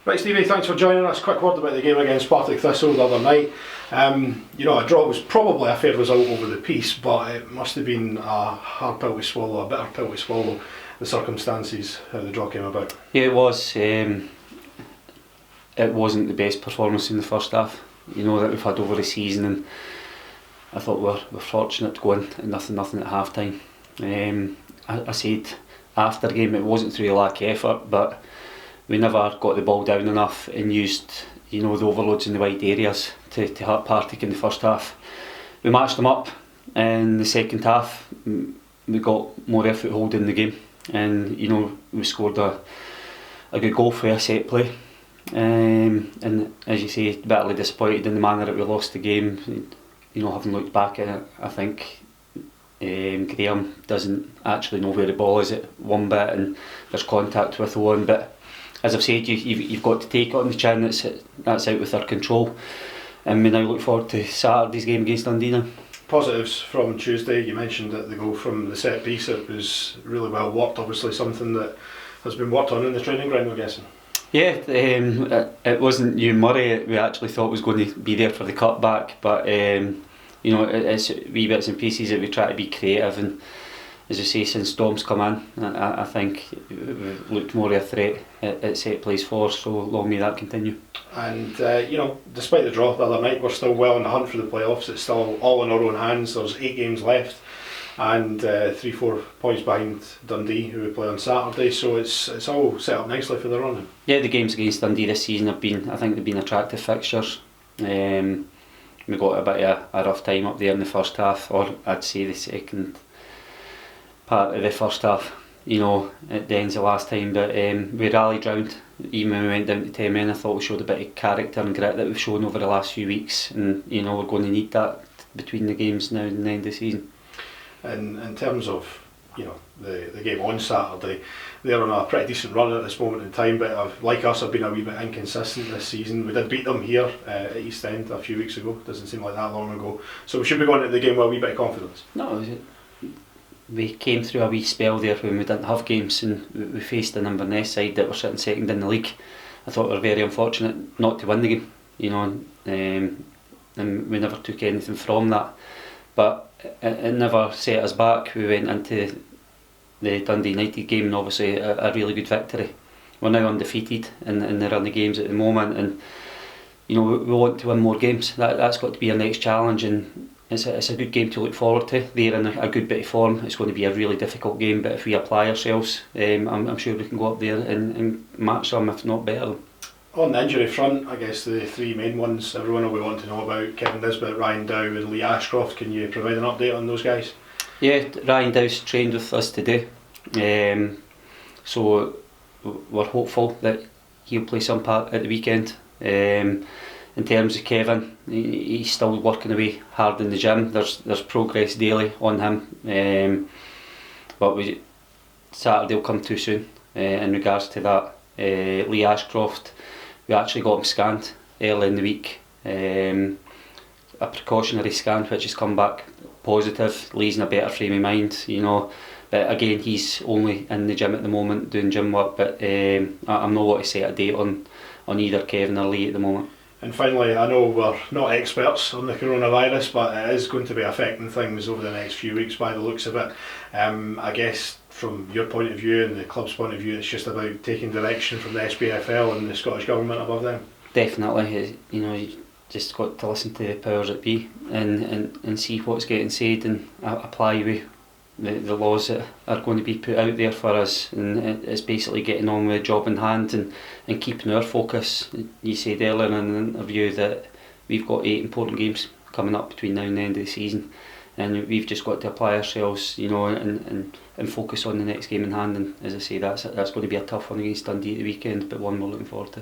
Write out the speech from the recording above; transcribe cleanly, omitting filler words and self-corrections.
Right, Stevie, thanks for joining us. Quick word about the game against Partick Thistle the other night. A draw was probably a fair result over the piece, but it must have been a hard pill to swallow, a bitter pill to swallow, the circumstances, how the draw came about. Yeah, it was. It wasn't the best performance in the first half, that we've had over the season, and I thought we're fortunate to go in at nothing at half time. I said after the game it wasn't through a lack of effort, but we never got the ball down enough and used the overloads in the wide areas to hurt Partick in the first half. We matched them up in the second half. We got more effort holding the game, and we scored a good goal for a set play. And as you say, bitterly disappointed in the manner that we lost the game. Having looked back at it, I think Graham doesn't actually know where the ball is at one bit, and there's contact with Owen. But as I've said, you've got to take it on the chin. That's out with our control, and we now look forward to Saturday's game against Dundee now. Positives from Tuesday, you mentioned that the goal from the set piece, it was really well worked, obviously something that has been worked on in the training ground, I'm guessing. Yeah, it wasn't Hugh Murray we actually thought was going to be there for the cutback, but it's wee bits and pieces that we try to be creative, and as I say, since Dom's come in, I think we've looked more of a threat at set plays for us, so long may that continue. And despite the draw the other night, we're still well in the hunt for the playoffs. It's still all in our own hands. There's 8 games left, and 3-4 points behind Dundee, who we play on Saturday, so it's all set up nicely for the running. Yeah, the games against Dundee this season I think they've been attractive fixtures. We got a bit of a rough time up there in the first half, or I'd say the second part of the first half, at the end of the last time, but we rallied round. Even when we went down to 10 men, I thought we showed a bit of character and grit that we've shown over the last few weeks, and we're going to need that between the games now and the end of the season. And in terms of the game on Saturday, they're on a pretty decent run at this moment in time, but like us, have been a wee bit inconsistent this season. We did beat them here at East End a few weeks ago. Doesn't seem like that long ago, so we should be going into the game with a wee bit of confidence. No, we came through a wee spell there when we didn't have games, and we faced an Inverness side that were sitting second in the league. I thought we were very unfortunate not to win the game, and we never took anything from that, but it never set us back. We went into the Dundee United game, and obviously a really good victory. We're now undefeated in the run of games at the moment, and we want to win more games. That's got to be our next challenge, and it's a good game to look forward to. They're in a good bit of form. It's going to be a really difficult game, but if we apply ourselves, I'm sure we can go up there and match them, if not better them. On the injury front, I guess the 3 main ones everyone will want to know about: Kevin Nisbet, Ryan Dow and Lee Ashcroft. Can you provide an update on those guys? Yeah, Ryan Dow's trained with us today, so we're hopeful that he'll play some part at the weekend. In terms of Kevin, he's still working away hard in the gym. There's progress daily on him, but Saturday will come too soon in regards to that. Lee Ashcroft, we actually got him scanned early in the week, a precautionary scan which has come back positive. Lee's in a better frame of mind, but again he's only in the gym at the moment doing gym work, but I'm not going to set a date on either Kevin or Lee at the moment. And finally, I know we're not experts on the coronavirus, but it is going to be affecting things over the next few weeks by the looks of it. I guess from your point of view and the club's point of view, it's just about taking direction from the SPFL and the Scottish Government above them. Definitely, you just got to listen to the powers that be and see what's getting said and apply with the laws that are going to be put out there for us, and it's basically getting on with the job in hand and keeping our focus. You said earlier in an interview that we've got 8 important games coming up between now and the end of the season, and we've just got to apply ourselves, and focus on the next game in hand. And as I say, that's going to be a tough one against Dundee at the weekend, but one we're looking forward to.